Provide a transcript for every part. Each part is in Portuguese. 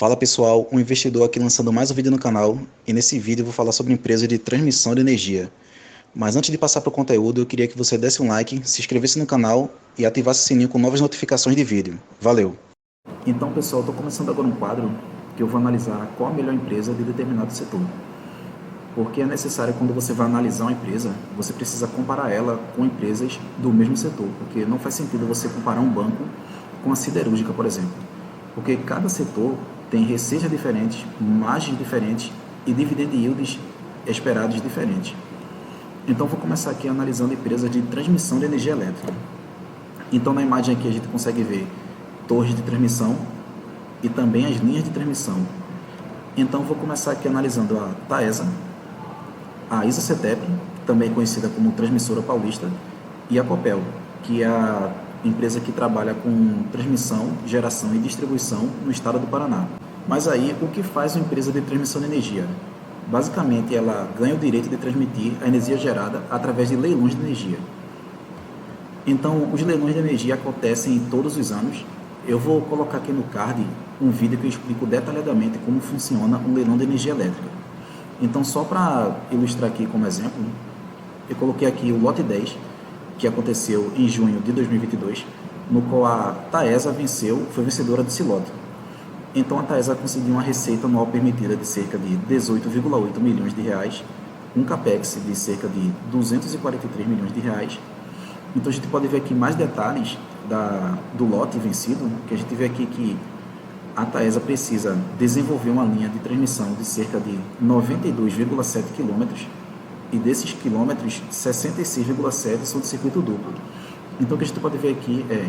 Fala pessoal, um investidor aqui lançando mais um vídeo no canal e nesse vídeo eu vou falar sobre empresa de transmissão de energia. Mas antes de passar para o conteúdo, eu queria que você desse um like, se inscrevesse no canal e ativasse o sininho com novas notificações de vídeo. Valeu! Então pessoal, estou começando agora um quadro que eu vou analisar qual a melhor empresa de determinado setor. Porque é necessário, quando você vai analisar uma empresa, você precisa comparar ela com empresas do mesmo setor, porque não faz sentido você comparar um banco com a siderúrgica, por exemplo. Porque cada setor tem receitas diferentes, margens diferentes e dividend yields esperados diferentes. Então vou começar aqui analisando empresas de transmissão de energia elétrica. Então na imagem aqui a gente consegue ver torres de transmissão e também as linhas de transmissão. Então vou começar aqui analisando a Taesa, a Isacetep, também conhecida como Transmissora Paulista, e a Copel, que é a empresa que trabalha com transmissão, geração e distribuição no estado do Paraná. Mas aí, o que faz uma empresa de transmissão de energia? Basicamente, ela ganha o direito de transmitir a energia gerada através de leilões de energia. Então, os leilões de energia acontecem todos os anos. Eu vou colocar aqui no card um vídeo que eu explico detalhadamente como funciona um leilão de energia elétrica. Então, só para ilustrar aqui como exemplo, eu coloquei aqui o lote 10, que aconteceu em junho de 2022, no qual a Taesa foi vencedora desse lote. Então a Taesa conseguiu uma receita anual permitida de cerca de 18,8 milhões de reais, um capex de cerca de 243 milhões de reais. Então a gente pode ver aqui mais detalhes do lote vencido, que a gente vê aqui que a Taesa precisa desenvolver uma linha de transmissão de cerca de 92,7 quilômetros, e desses quilômetros, 66,7 são de circuito duplo. Então o que a gente pode ver aqui é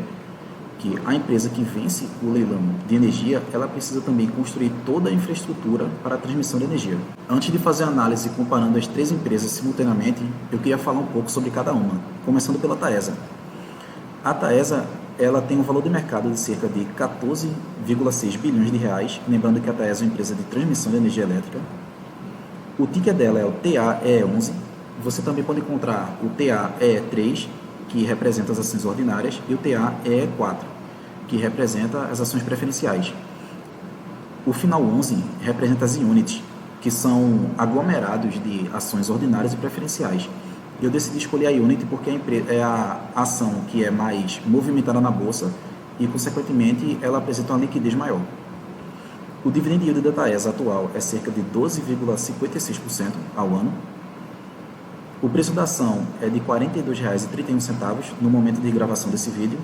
que a empresa que vence o leilão de energia, ela precisa também construir toda a infraestrutura para a transmissão de energia. Antes de fazer a análise comparando as três empresas simultaneamente, eu queria falar um pouco sobre cada uma, começando pela Taesa. A Taesa, ela tem um valor de mercado de cerca de 14,6 bilhões de reais, lembrando que a Taesa é uma empresa de transmissão de energia elétrica. O ticker dela é o TAE11. Você também pode encontrar o TAE3, que representa as ações ordinárias, e o TAE4, que representa as ações preferenciais. O final 11 representa as units, que são aglomerados de ações ordinárias e preferenciais. Eu decidi escolher a unit porque é a ação que é mais movimentada na bolsa e, consequentemente, ela apresenta uma liquidez maior. O dividend yield da Taesa atual é cerca de 12,56% ao ano. O preço da ação é de R$ 42,31 no momento de gravação desse vídeo.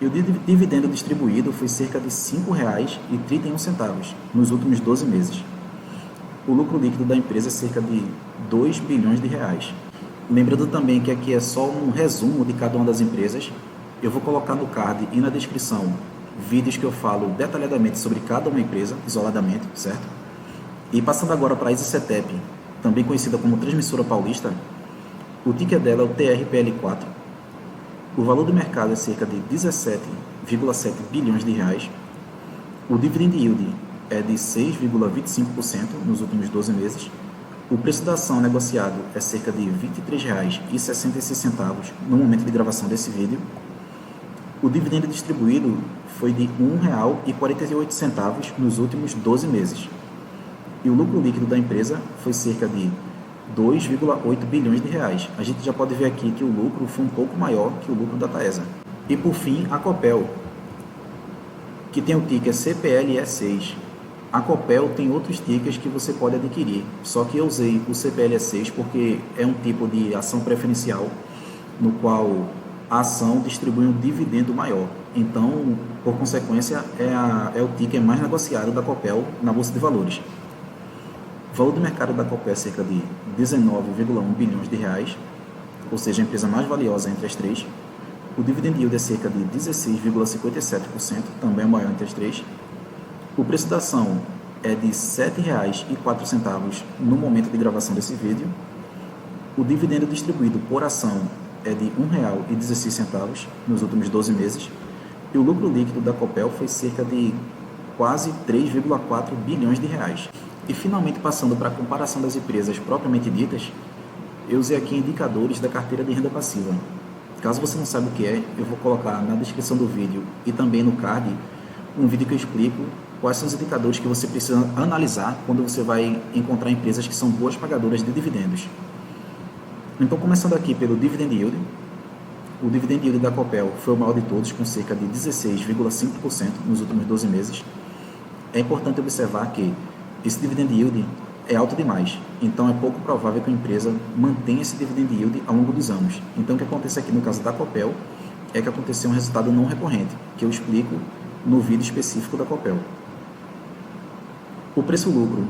E o dividendo distribuído foi cerca de R$ 5,31 nos últimos 12 meses. O lucro líquido da empresa é cerca de 2 bilhões de reais. Lembrando também que aqui é só um resumo de cada uma das empresas. Eu vou colocar no card e na descrição vídeos que eu falo detalhadamente sobre cada uma empresa, isoladamente, certo? E passando agora para a Isacetep, também conhecida como Transmissora Paulista, o ticker dela é o TRPL4, o valor do mercado é cerca de 17,7 bilhões de reais, o dividend yield é de 6,25% nos últimos 12 meses, o preço da ação negociado é cerca de R$ 23,66 no momento de gravação desse vídeo. O dividendo distribuído foi de R$ 1,48 nos últimos 12 meses. E o lucro líquido da empresa foi cerca de 2,8 bilhões de reais. A gente já pode ver aqui que o lucro foi um pouco maior que o lucro da Taesa. E por fim, a Copel, que tem o ticker CPLE6. A Copel tem outros tickers que você pode adquirir, só que eu usei o CPLE6 porque é um tipo de ação preferencial no qual a ação distribui um dividendo maior. Então, por consequência, é o ticker mais negociado da Copel na Bolsa de Valores. O valor do mercado da Copel é cerca de 19,1 bilhões de reais, ou seja, a empresa mais valiosa entre as três. O dividend yield é cerca de 16,57%, também é o maior entre as três. O preço da ação é de R$ 7,04 no momento de gravação desse vídeo. O dividendo distribuído por ação é de R$ 1,16 nos últimos 12 meses. E o lucro líquido da Copel foi cerca de quase 3,4 bilhões de reais. E finalmente, passando para a comparação das empresas propriamente ditas, eu usei aqui indicadores da carteira de renda passiva. Caso você não saiba o que é, eu vou colocar na descrição do vídeo e também no card um vídeo que eu explico quais são os indicadores que você precisa analisar quando você vai encontrar empresas que são boas pagadoras de dividendos. Então, começando aqui pelo Dividend Yield, o Dividend Yield da Copel foi o maior de todos, com cerca de 16,5% nos últimos 12 meses. É importante observar que esse Dividend Yield é alto demais, então é pouco provável que a empresa mantenha esse Dividend Yield ao longo dos anos. Então, o que acontece aqui no caso da Copel é que aconteceu um resultado não recorrente, que eu explico no vídeo específico da Copel. O preço-lucro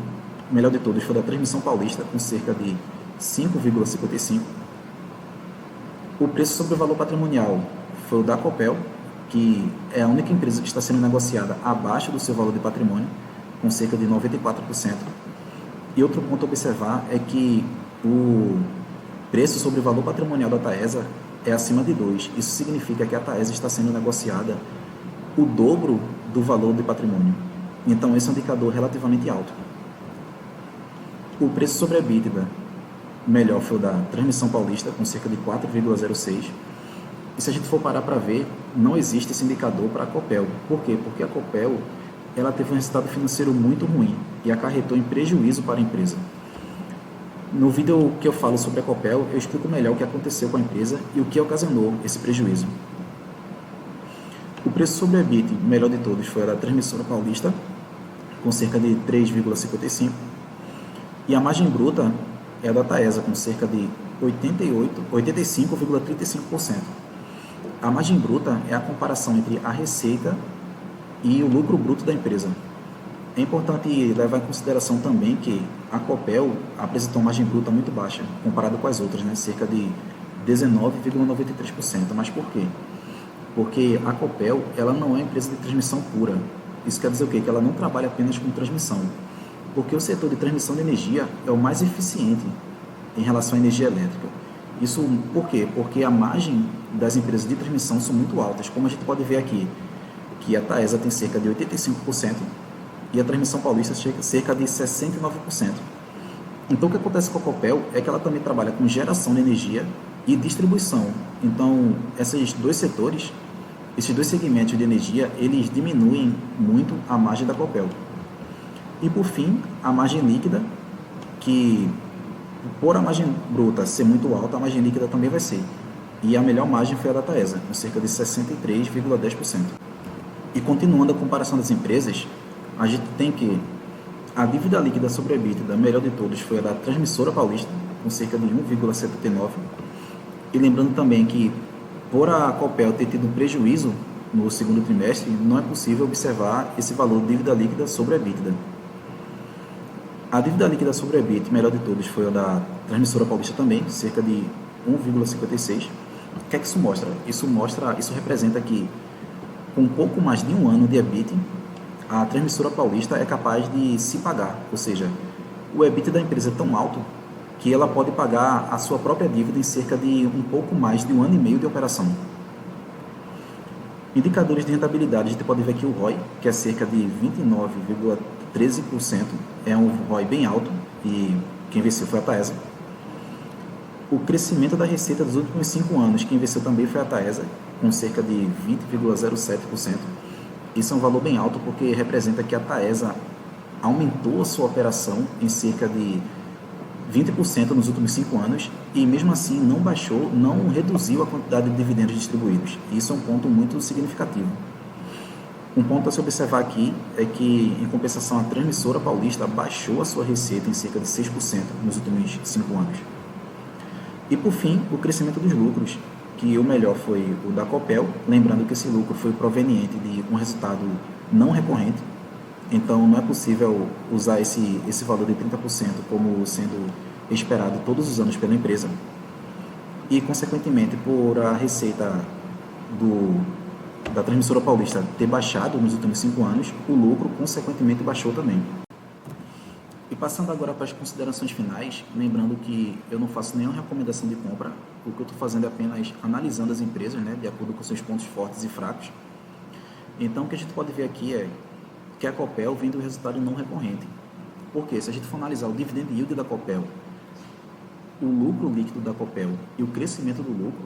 melhor de todos foi da Transmissão Paulista, com cerca de 5,55. O preço sobre o valor patrimonial foi o da Copel, que é a única empresa que está sendo negociada abaixo do seu valor de patrimônio, com cerca de 94%. E outro ponto a observar é que o preço sobre o valor patrimonial da Taesa é acima de 2. Isso significa que a Taesa está sendo negociada o dobro do valor de patrimônio. Então, esse é um indicador relativamente alto. O preço sobre a EBITDA melhor foi o da Transmissão Paulista, com cerca de 4,06. E se a gente for parar para ver, não existe esse indicador para a Copel. Por quê? Porque a Copel ela teve um resultado financeiro muito ruim e acarretou em prejuízo para a empresa. No vídeo que eu falo sobre a Copel, eu explico melhor o que aconteceu com a empresa e o que ocasionou esse prejuízo. O preço sobre a EBIT, melhor de todos, foi a da Transmissora Paulista, com cerca de 3,55. E a margem bruta é a da Taesa, com cerca de 85,35%. A margem bruta é a comparação entre a receita e o lucro bruto da empresa. É importante levar em consideração também que a Copel apresentou margem bruta muito baixa, comparado com as outras, né? Cerca de 19,93%. Mas por quê? Porque a Copel ela não é uma empresa de transmissão pura. Isso quer dizer o quê? Que ela não trabalha apenas com transmissão. Porque o setor de transmissão de energia é o mais eficiente em relação à energia elétrica. Isso por quê? Porque a margem das empresas de transmissão são muito altas, como a gente pode ver aqui, que a Taesa tem cerca de 85% e a Transmissão Paulista cerca de 69%. Então, o que acontece com a Copel é que ela também trabalha com geração de energia e distribuição. Então, esses dois setores, esses dois segmentos de energia, eles diminuem muito a margem da Copel. E, por fim, a margem líquida, que por a margem bruta ser muito alta, a margem líquida também vai ser. E a melhor margem foi a da Taesa, com cerca de 63,10%. E continuando a comparação das empresas, a gente tem que a dívida líquida sobre a EBITDA, melhor de todos, foi a da Transmissora Paulista, com cerca de 1,79. E lembrando também que, por a Copel ter tido um prejuízo no segundo trimestre, não é possível observar esse valor de dívida líquida sobre a EBITDA. A dívida líquida sobre a EBITDA, melhor de todos, foi a da Transmissora Paulista também, cerca de 1,56. O que é que isso mostra? Isso representa que, com um pouco mais de um ano de EBITDA, a Transmissora Paulista é capaz de se pagar, ou seja, o EBITDA da empresa é tão alto que ela pode pagar a sua própria dívida em cerca de um pouco mais de um ano e meio de operação. Indicadores de rentabilidade, a gente pode ver aqui o ROI, que é cerca de 29,13%, é um ROI bem alto e quem venceu foi a Taesa. O crescimento da receita dos últimos 5 anos, quem venceu também foi a Taesa, com cerca de 20,07%. Isso é um valor bem alto porque representa que a Taesa aumentou a sua operação em cerca de 20% nos últimos 5 anos e mesmo assim não reduziu a quantidade de dividendos distribuídos. Isso é um ponto muito significativo. Um ponto a se observar aqui é que, em compensação, a Transmissora Paulista baixou a sua receita em cerca de 6% nos últimos 5 anos. E, por fim, o crescimento dos lucros, que o melhor foi o da Copel, lembrando que esse lucro foi proveniente de um resultado não recorrente, então não é possível usar esse valor de 30% como sendo esperado todos os anos pela empresa. E, consequentemente, por a receita da Transmissora Paulista ter baixado nos últimos 5 anos, o lucro, consequentemente, baixou também. E passando agora para as considerações finais, lembrando que eu não faço nenhuma recomendação de compra, o que eu estou fazendo é apenas analisando as empresas, né, de acordo com seus pontos fortes e fracos. Então, o que a gente pode ver aqui é que a Copel vem do resultado não recorrente. Porque se a gente for analisar o dividend yield da Copel, o lucro líquido da Copel e o crescimento do lucro,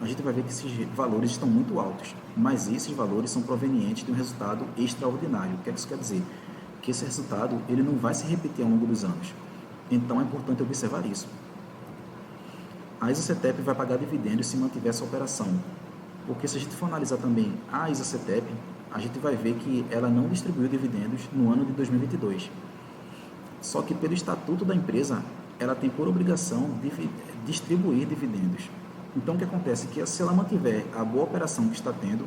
a gente vai ver que esses valores estão muito altos, mas esses valores são provenientes de um resultado extraordinário. O que é que isso quer dizer? Que esse resultado ele não vai se repetir ao longo dos anos. Então é importante observar isso. A Isocetep vai pagar dividendos se mantiver essa operação, porque se a gente for analisar também a Isocetep, a gente vai ver que ela não distribuiu dividendos no ano de 2022. Só que pelo estatuto da empresa, ela tem por obrigação de distribuir dividendos. Então o que acontece é que se ela mantiver a boa operação que está tendo,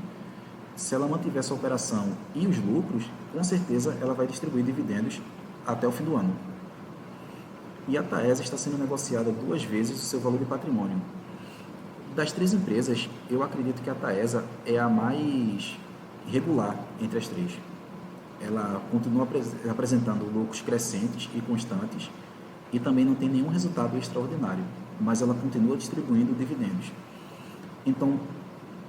se ela mantiver essa operação e os lucros, com certeza ela vai distribuir dividendos até o fim do ano. E a Taesa está sendo negociada 2 vezes o seu valor de patrimônio. Das 3 empresas, eu acredito que a Taesa é a mais regular entre as 3. Ela continua apresentando lucros crescentes e constantes e também não tem nenhum resultado extraordinário, mas ela continua distribuindo dividendos. Então,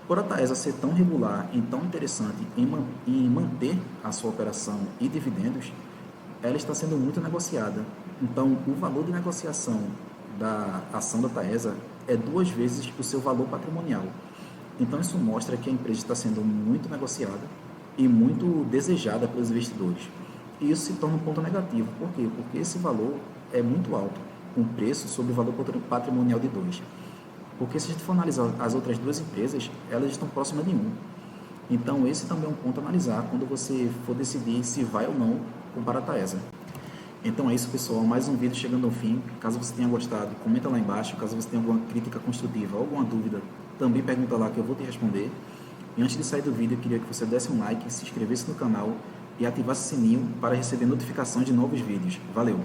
por a Taesa ser tão regular e tão interessante em manter a sua operação e dividendos, ela está sendo muito negociada. Então, o valor de negociação da ação da Taesa é 2 vezes o seu valor patrimonial. Então, isso mostra que a empresa está sendo muito negociada e muito desejada pelos investidores. E isso se torna um ponto negativo. Por quê? Porque esse valor é muito alto, um preço sobre o valor patrimonial de 2. Porque se a gente for analisar as outras 2 empresas, elas estão próximas de 1. Então, esse também é um ponto a analisar quando você for decidir se vai ou não comprar a Taesa. Então é isso, pessoal, mais um vídeo chegando ao fim. Caso você tenha gostado, comenta lá embaixo. Caso você tenha alguma crítica construtiva ou alguma dúvida, também pergunta lá que eu vou te responder. E antes de sair do vídeo, eu queria que você desse um like, se inscrevesse no canal e ativasse o sininho para receber notificações de novos vídeos. Valeu!